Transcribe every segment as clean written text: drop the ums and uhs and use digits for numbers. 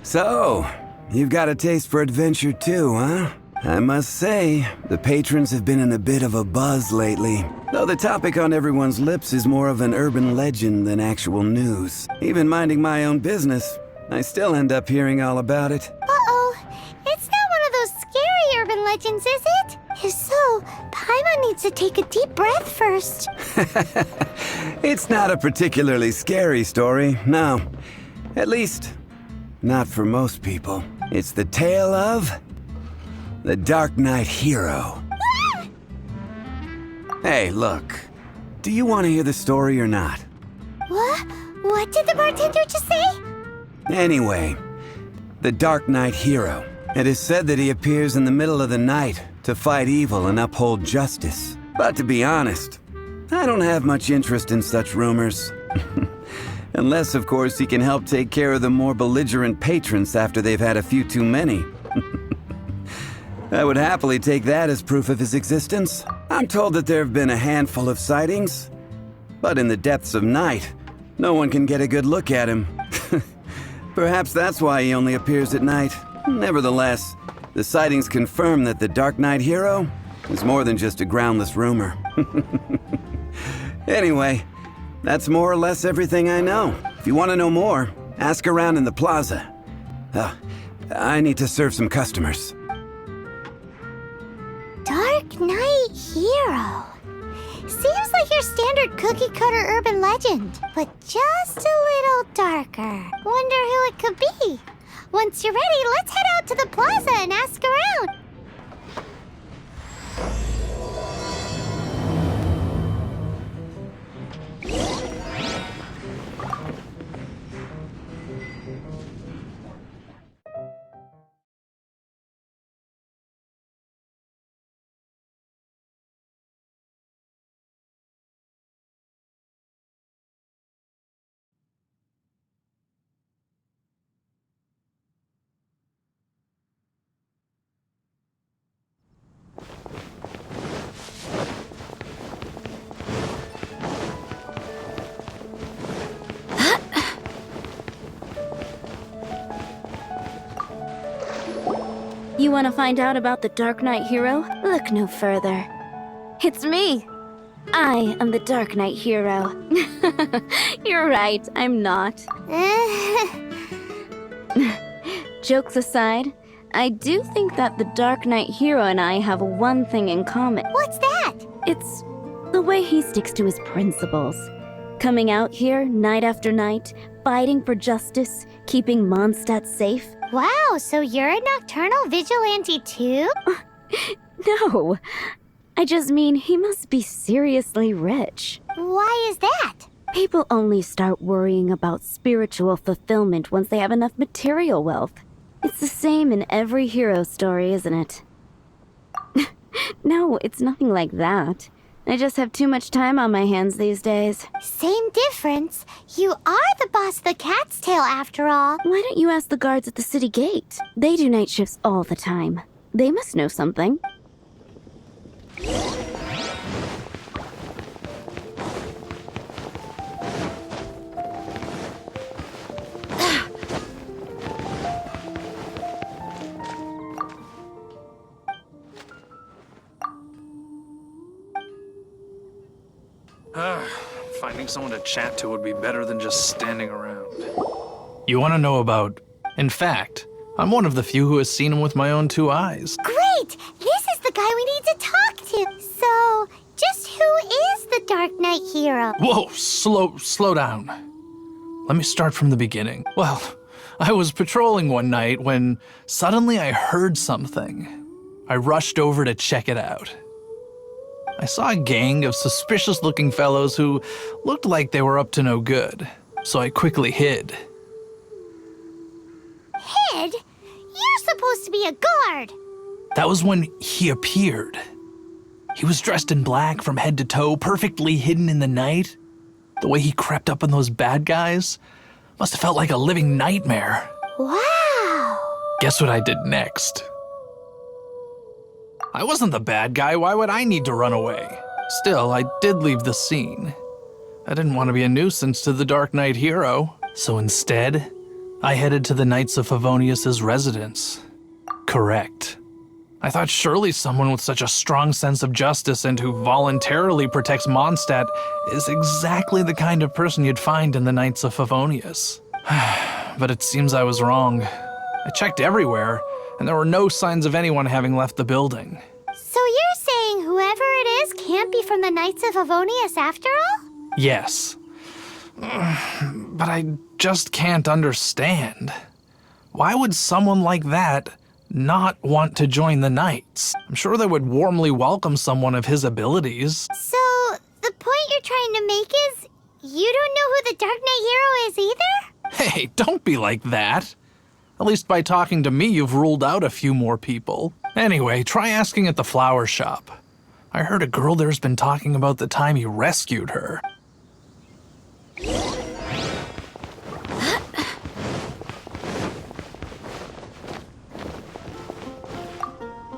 So, you've got a taste for adventure too, huh? I must say, the patrons have been in a bit of a buzz lately. Though the topic on everyone's lips is more of an urban legend than actual news. Even minding my own business, I still end up hearing all about it. Uh-oh. It's not one of those scary urban legends, is it? If so, Paimon needs to take a deep breath first. It's not a particularly scary story, no. At least, not for most people. It's the tale of the Darknight hero. Hey, look. Do you want to hear the story or not? What? What did the bartender just say? Anyway, the Darknight hero. It is said that he appears in the middle of the night to fight evil and uphold justice. But to be honest, I don't have much interest in such rumors. Unless, of course, he can help take care of the more belligerent patrons after they've had a few too many. I would happily take that as proof of his existence. I'm told that there have been a handful of sightings, but in the depths of night, no one can get a good look at him. Perhaps that's why he only appears at night. Nevertheless, the sightings confirm that the Darknight hero is more than just a groundless rumor. Anyway, that's more or less everything I know. If you want to know more, ask around in the plaza. I need to serve some customers. Darknight hero. Seems like your standard cookie-cutter urban legend, but just a little darker. Wonder who it could be. Once you're ready, let's head out to the plaza and ask around. You want to find out about the Darknight hero? Look no further. It's me! I am the Darknight hero. You're right, I'm not. Jokes aside, I do think that the Darknight hero and I have one thing in common. What's that? It's the way he sticks to his principles. Coming out here night after night, fighting for justice, keeping Mondstadt safe. Wow, so you're a nocturnal vigilante too? No, I just mean he must be seriously rich. Why is that? People only start worrying about spiritual fulfillment once they have enough material wealth. It's the same in every hero story, isn't it? No, it's nothing like that. I just have too much time on my hands these days. Same difference. You are the boss of the Cat's Tail after all. Why don't you ask the guards at the city gate? They do night shifts all the time. They must know something. Finding someone to chat to would be better than just standing around. You want to know about... In fact, I'm one of the few who has seen him with my own two eyes. Great! This is the guy we need to talk to. So, just who is the Darknight hero? Whoa, slow down. Let me start from the beginning. Well, I was patrolling one night when suddenly I heard something. I rushed over to check it out. I saw a gang of suspicious-looking fellows who looked like they were up to no good, so I quickly hid. Hid? You're supposed to be a guard. That was when he appeared. He was dressed in black from head to toe, perfectly hidden in the night. The way he crept up on those bad guys must have felt like a living nightmare. Wow! Guess what I did next? I wasn't the bad guy, why would I need to run away? Still, I did leave the scene. I didn't want to be a nuisance to the Darknight hero, so instead, I headed to the Knights of Favonius's residence. Correct. I thought surely someone with such a strong sense of justice and who voluntarily protects Mondstadt is exactly the kind of person you'd find in the Knights of Favonius. But it seems I was wrong. I checked everywhere, and there were no signs of anyone having left the building. So you're saying whoever it is can't be from the Knights of Favonius after all? Yes. But I just can't understand. Why would someone like that not want to join the Knights? I'm sure they would warmly welcome someone of his abilities. So, the point you're trying to make is you don't know who the Dark Knight hero is either? Hey, don't be like that. At least by talking to me, you've ruled out a few more people. Anyway, try asking at the flower shop. I heard a girl there's been talking about the time you rescued her.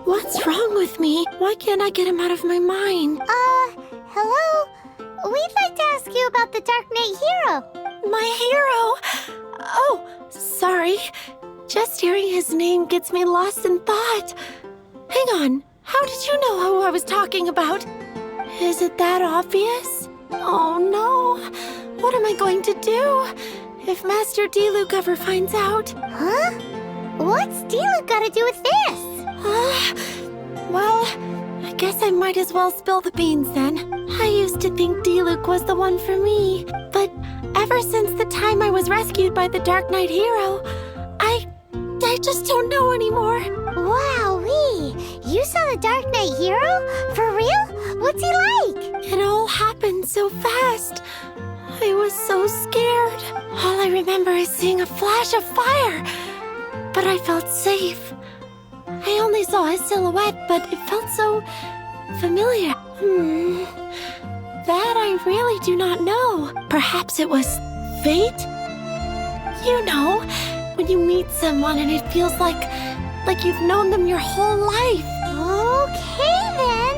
What's wrong with me? Why can't I get him out of my mind? Hello? We'd like to ask you about the Dark Knight hero. My hero? Oh, sorry. Just hearing his name gets me lost in thought. Hang on. How did you know who I was talking about? Is it that obvious? Oh no. What am I going to do if Master Diluc ever finds out? Huh? What's Diluc got to do with this? Well, I guess I might as well spill the beans then. I used to think Diluc was the one for me, but ever since the time I was rescued by the Dark Knight hero, I just don't know anymore. Wowee! You saw the Dark Knight hero? For real? What's he like? It all happened so fast. I was so scared. All I remember is seeing a flash of fire, but I felt safe. I only saw his silhouette, but it felt so familiar. That I really do not know. Perhaps it was fate? You know, when you meet someone and it feels like you've known them your whole life. Okay then.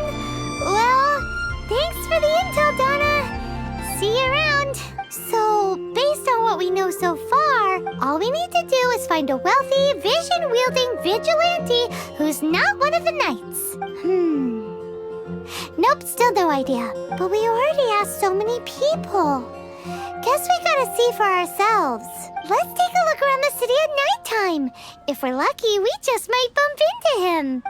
Well, thanks for the intel, Donna. See you around. So, based on what we know so far, all we need to do is find a wealthy, vision-wielding vigilante who's not one of the knights. Nope, still no idea. But we already asked so many people. Guess we gotta see for ourselves. Let's take a look around the city at nighttime. If we're lucky, we just might bump into him.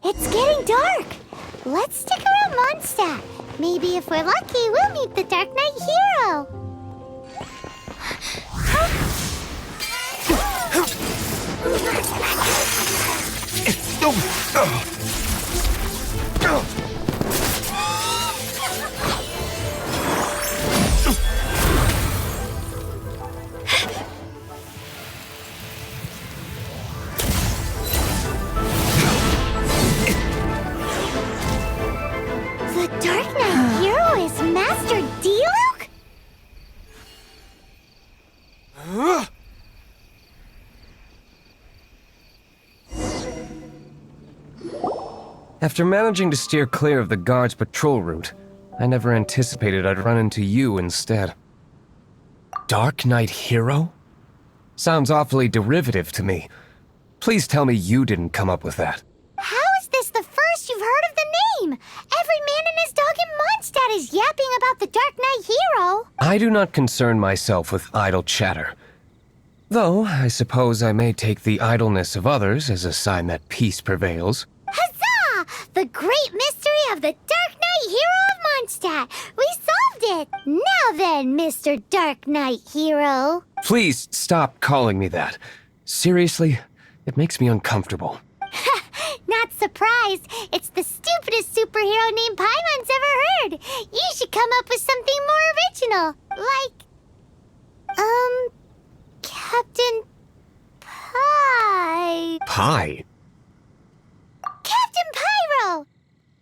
It's getting dark. Let's stick around Mondstadt. Maybe if we're lucky, we'll meet the Dark Knight hero. The Dark Knight hero is Master Diluc? After managing to steer clear of the guards' patrol route, I never anticipated I'd run into you instead. Dark Knight hero? Sounds awfully derivative to me. Please tell me you didn't come up with that. How is this the first you've heard of the name? Every man and his dog in Mondstadt is yapping about the Dark Knight hero. I do not concern myself with idle chatter. Though, I suppose I may take the idleness of others as a sign that peace prevails. Huzzah! The great mystery of the Dark Knight Hero of Mondstadt! We solved it! Now then, Mr. Dark Knight Hero. Please stop calling me that. Seriously, it makes me uncomfortable. Not surprised. It's the stupidest superhero name Paimon's ever heard. You should come up with something more original. Captain Pie. Pie? Captain Pyro!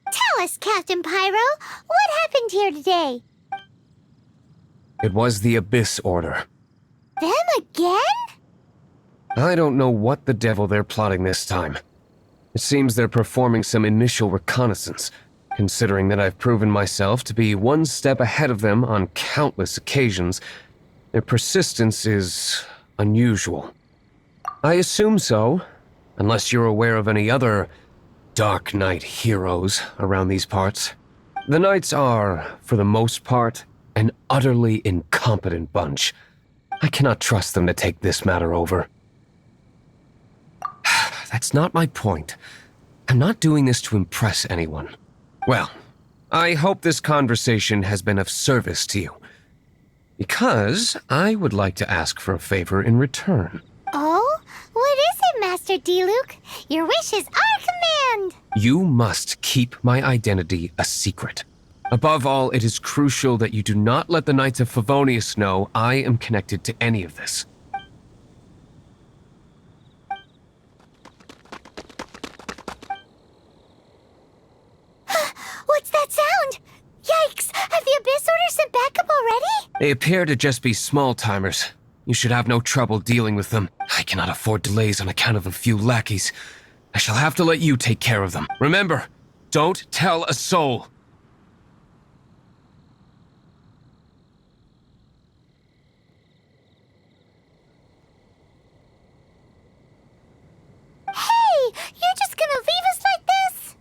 Tell us, Captain Pyro, what happened here today? It was the Abyss Order. Them again? I don't know what the devil they're plotting this time. It seems they're performing some initial reconnaissance, considering that I've proven myself to be one step ahead of them on countless occasions. Their persistence is unusual. I assume so, unless you're aware of any other Dark Knight heroes around these parts. The Knights are, for the most part, an utterly incompetent bunch. I cannot trust them to take this matter over. That's not my point. I'm not doing this to impress anyone. Well, I hope this conversation has been of service to you. Because I would like to ask for a favor in return. Oh? What is it, Master D-Luke? Your wish is our command! You must keep my identity a secret. Above all, it is crucial that you do not let the Knights of Favonius know I am connected to any of this. What's that sound? Yikes! Have the Abyss Order sent backup already? They appear to just be small-timers. You should have no trouble dealing with them. I cannot afford delays on account of a few lackeys. I shall have to let you take care of them. Remember, don't tell a soul. Hey! You're just gonna leave us like this?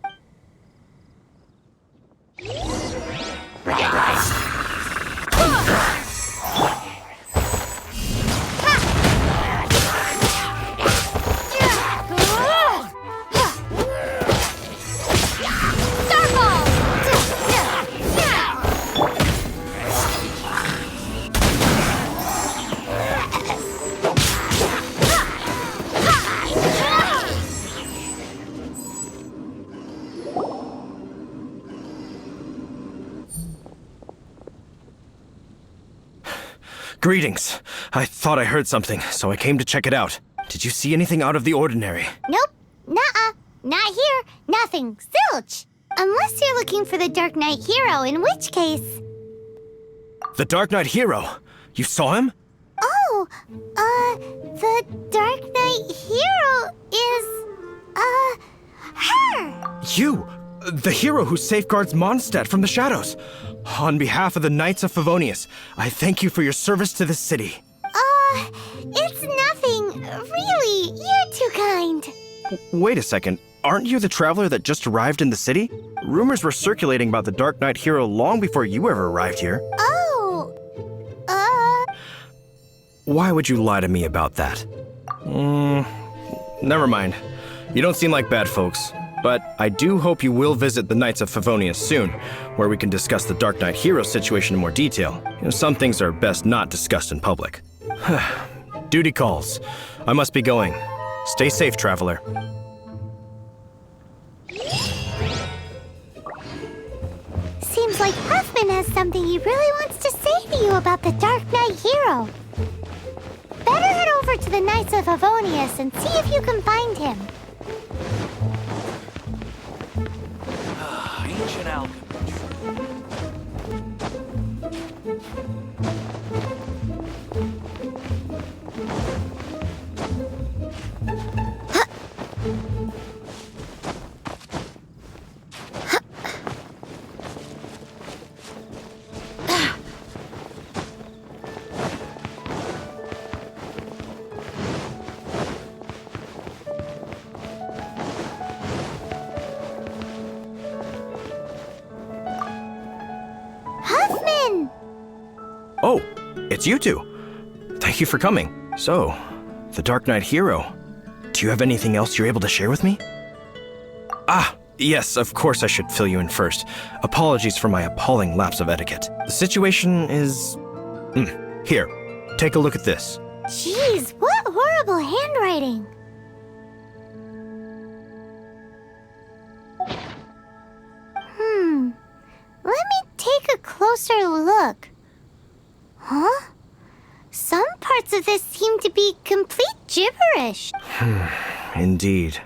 Greetings. I thought I heard something, so I came to check it out. Did you see anything out of the ordinary? Nope. Nuh-uh. Not here. Nothing. Zilch. Unless you're looking for the Dark Knight Hero, in which case... The Dark Knight Hero! You saw him? Oh, the Dark Knight Hero is, her! You! The hero who safeguards Mondstadt from the shadows! On behalf of the Knights of Favonius, I thank you for your service to the city. It's nothing. Really, you're too kind. Wait a second. Aren't you the traveler that just arrived in the city? Rumors were circulating about the Dark Knight Hero long before you ever arrived here. Oh, Why would you lie to me about that? Never mind. You don't seem like bad folks. But I do hope you will visit the Knights of Favonius soon, where we can discuss the Dark Knight Hero situation in more detail. Some things are best not discussed in public. Duty calls. I must be going. Stay safe, traveler. seems like Huffman has something he really wants to say to you about the Dark Knight Hero. Better head over to the Knights of Favonius and see if you can find him. Ancient alchemy. Huffman! Oh, it's you two. Thank you for coming. So, The Dark Knight hero. Do you have anything else you're able to share with me? Ah, yes, of course I should fill you in first. Apologies for my appalling lapse of etiquette. The situation is... Here, take a look at this. Jeez, what horrible handwriting. Let me take a closer look. Huh? Some parts of this seem to be complete gibberish. Indeed.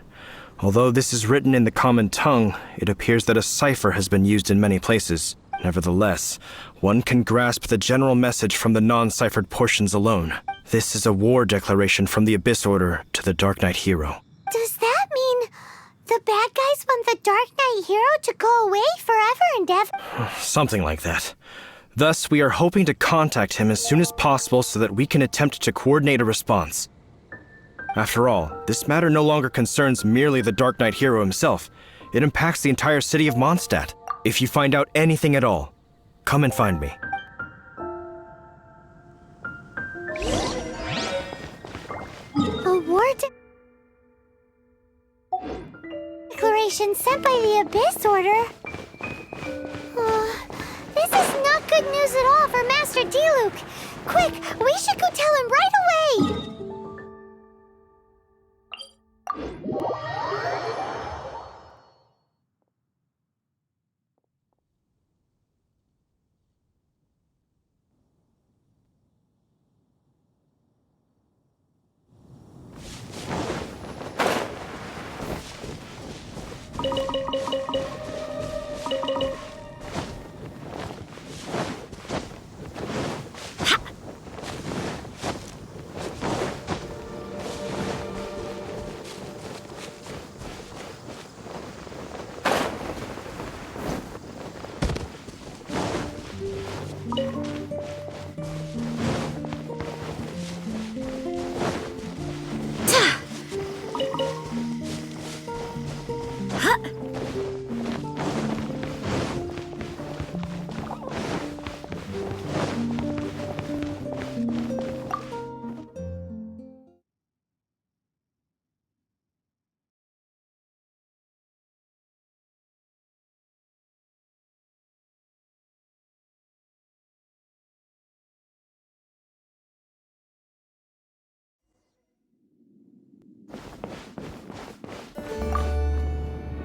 Although this is written in the common tongue, it appears that a cipher has been used in many places. Nevertheless, one can grasp the general message from the non-ciphered portions alone. This is a war declaration from the Abyss Order to the Dark Knight hero. Does that mean the bad guys want the Dark Knight hero to go away forever and ever? Something like that. Thus, we are hoping to contact him as soon as possible so that we can attempt to coordinate a response. After all, this matter no longer concerns merely the Dark Knight hero himself. It impacts the entire city of Mondstadt. If you find out anything at all, come and find me. A war declaration sent by the Abyss Order? This is not good news at all for Master Diluc. Quick, we should go tell him right away!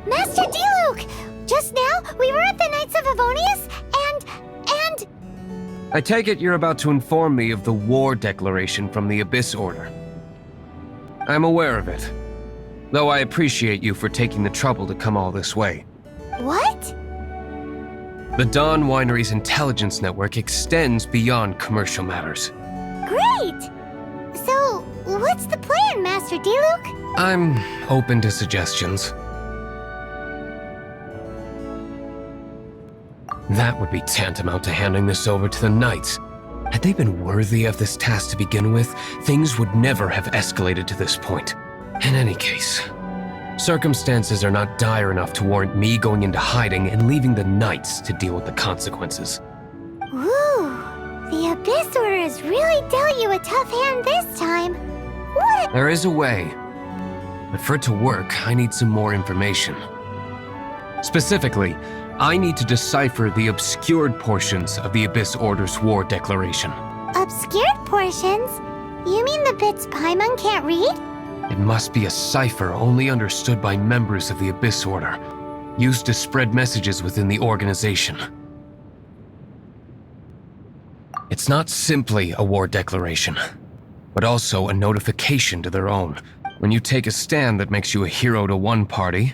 Master Diluc! Just now, we were at the Knights of Avonius, and... I take it you're about to inform me of the war declaration from the Abyss Order. I'm aware of it, though I appreciate you for taking the trouble to come all this way. What? The Dawn Winery's intelligence network extends beyond commercial matters. Great! So, what's the plan, Master Diluc? I'm open to suggestions. That would be tantamount to handing this over to the Knights. Had they been worthy of this task to begin with, things would never have escalated to this point. In any case, circumstances are not dire enough to warrant me going into hiding and leaving the Knights to deal with the consequences. Ooh, the Abyss Order has really dealt you a tough hand this time. What? There is a way, but for it to work, I need some more information. Specifically, I need to decipher the obscured portions of the Abyss Order's war declaration. Obscured portions? You mean the bits Paimon can't read? It must be a cipher only understood by members of the Abyss Order, used to spread messages within the organization. It's not simply a war declaration, but also a notification to their own. When you take a stand that makes you a hero to one party,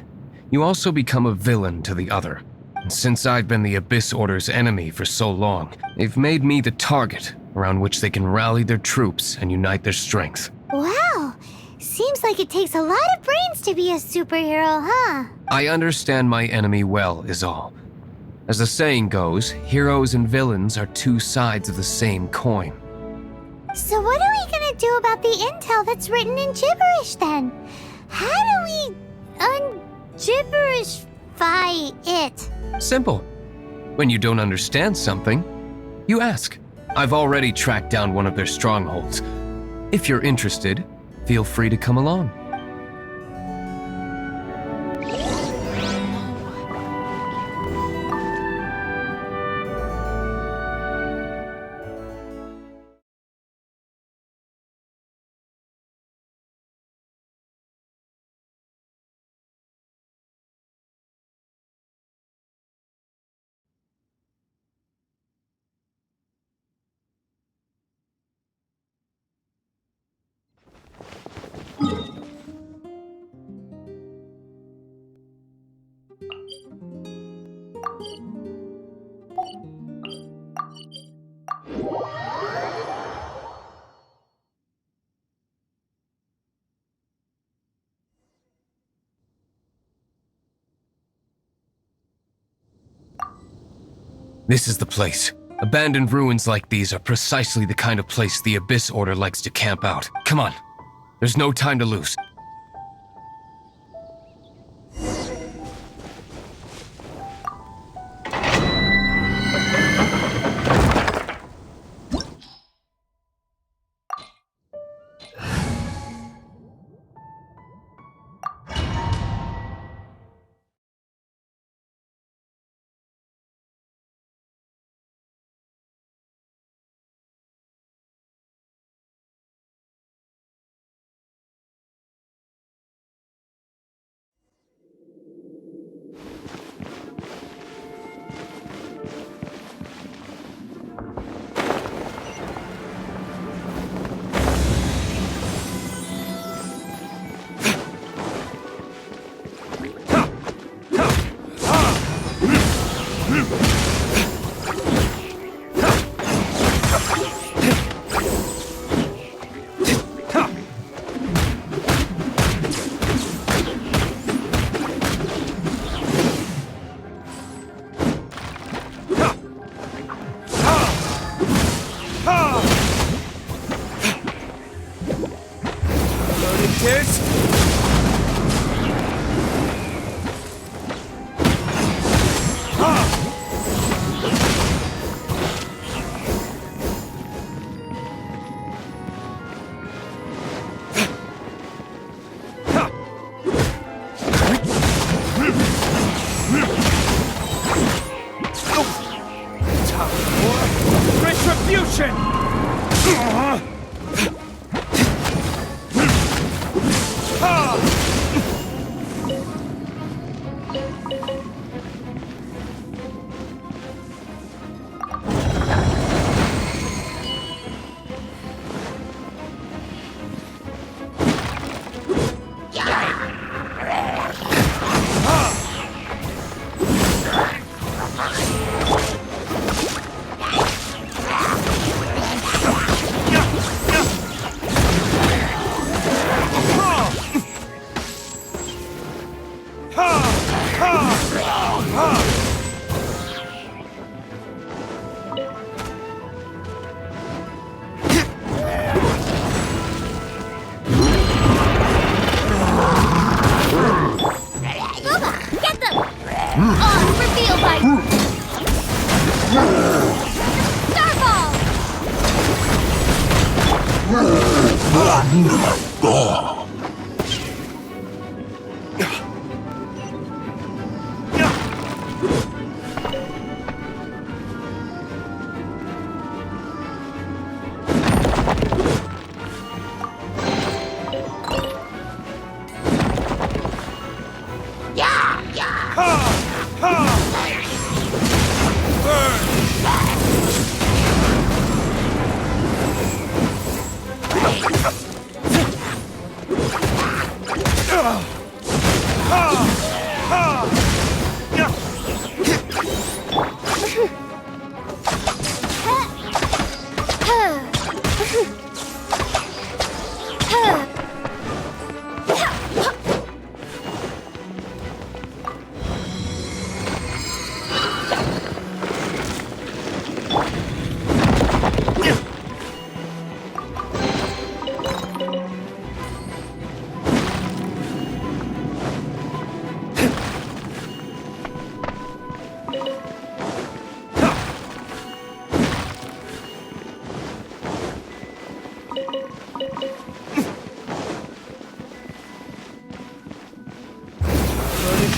you also become a villain to the other. And since I've been the Abyss Order's enemy for so long, they've made me the target around which they can rally their troops and unite their strength. Wow, seems like it takes a lot of brains to be a superhero, huh? I understand my enemy well, is all. As the saying goes, heroes and villains are two sides of the same coin. So what are we gonna do about the intel that's written in gibberish then? How do we un-gibberishify it? Simple. When you don't understand something, you ask. I've already tracked down one of their strongholds. If you're interested, feel free to come along. This is the place. Abandoned ruins like these are precisely the kind of place the Abyss Order likes to camp out. Come on. There's no time to lose.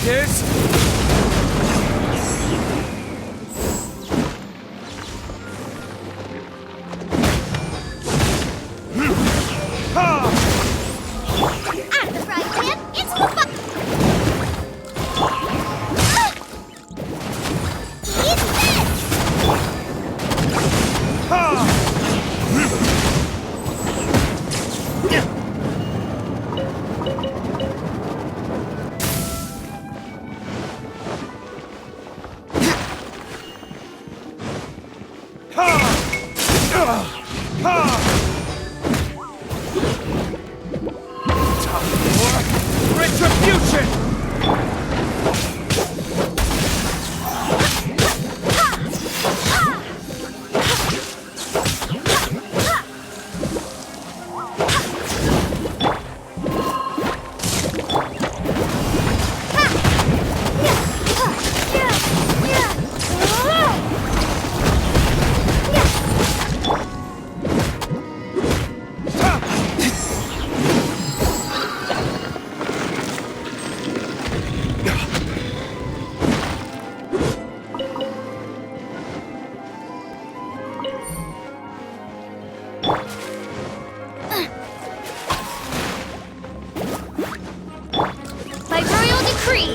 is... Out of the frying pan, into the fire! Eat this! Retribution! By royal decree!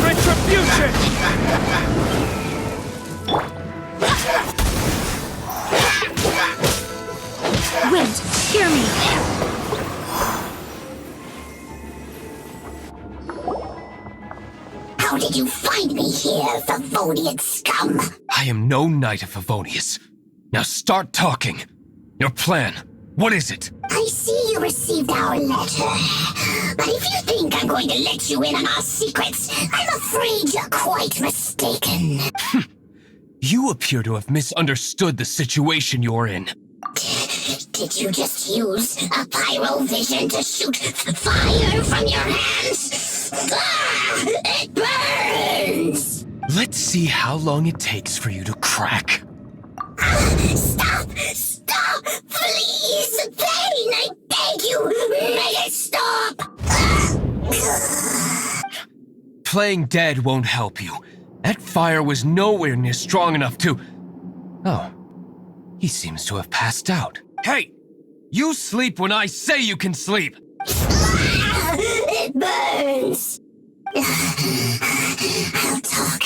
Retribution! Wind, hear me. How did you find me here, Favonian scum? I am no Knight of Favonius. Now start talking. Your plan. What is it? I see you received our letter. But if you think I'm going to let you in on our secrets, I'm afraid you're quite mistaken. You appear to have misunderstood the situation you're in. Did you just use a pyrovision to shoot fire from your hands? Ah, it burns! Let's see how long it takes for you to crack. Stop! Stop! Please! Pain! I beg you! Make it stop! Playing dead won't help you. That fire was nowhere near strong enough to... Oh. He seems to have passed out. Hey! You sleep when I say you can sleep! It burns! I'll talk.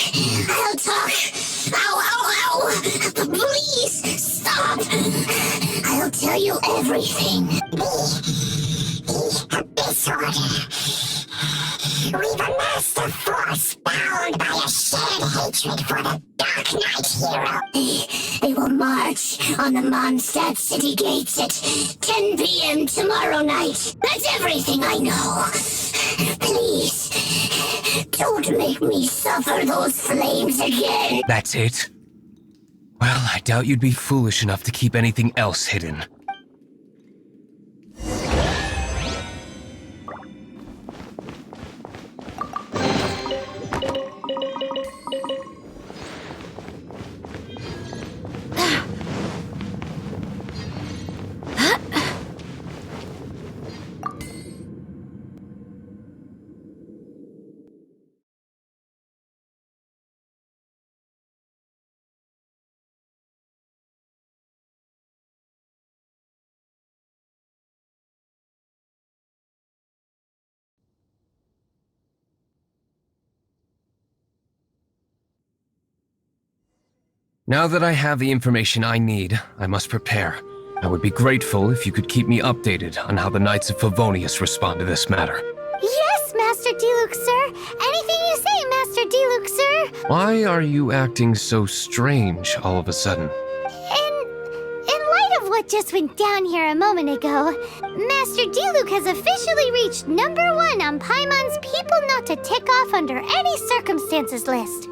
I'll talk. Ow, ow, ow! Please, stop! I'll tell you everything. Disorder. We've amassed a force bound by a shared hatred for the Darknight hero. They will march on the Mondstadt city gates at 10 p.m. tomorrow night. That's everything I know. Please, don't make me suffer those flames again. That's it? Well, I doubt you'd be foolish enough to keep anything else hidden. Now that I have the information I need, I must prepare. I would be grateful if you could keep me updated on how the Knights of Favonius respond to this matter. Yes, Master Diluc, sir. Anything you say, Master Diluc, sir. Why are you acting so strange all of a sudden? In light of what just went down here a moment ago. Master Diluc has officially reached #1 on Paimon's People Not to Tick Off Under Any Circumstances list.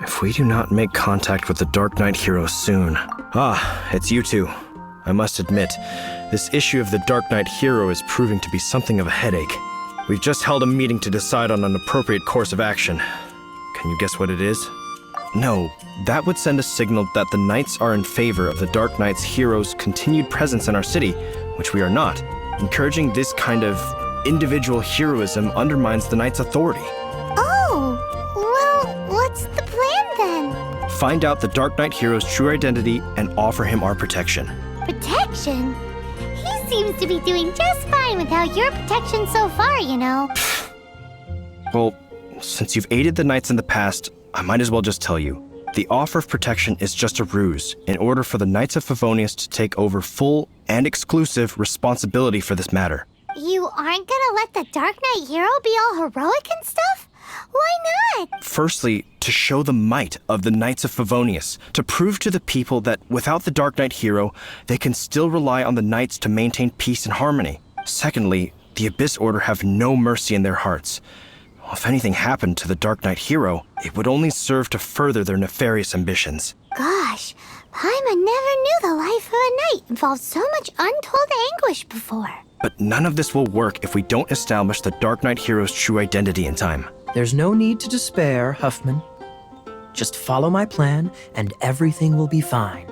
If we do not make contact with the Darknight hero soon... Ah, it's you two. I must admit, this issue of the Darknight hero is proving to be something of a headache. We've just held a meeting to decide on an appropriate course of action. Can you guess what it is? No, that would send a signal that the Knights are in favor of the Darknight's hero's continued presence in our city, which we are not. Encouraging this kind of individual heroism undermines the Knights' authority. Oh, well, what's the plan then? Find out the Darknight hero's true identity and offer him our protection. Protection? He seems to be doing just fine without your protection so far, you know. Well, since you've aided the Knights in the past, I might as well just tell you. The offer of protection is just a ruse in order for the Knights of Favonius to take over full and exclusive responsibility for this matter. You aren't gonna let the Dark Knight hero be all heroic and stuff? Why not? Firstly, to show the might of the Knights of Favonius, to prove to the people that without the Dark Knight hero, they can still rely on the Knights to maintain peace and harmony. Secondly, the Abyss Order have no mercy in their hearts. If anything happened to the Dark Knight hero, it would only serve to further their nefarious ambitions. Gosh, Paimon never knew the life of a knight involved so much untold anguish before. But none of this will work if we don't establish the Dark Knight hero's true identity in time. There's no need to despair, Huffman. Just follow my plan and everything will be fine.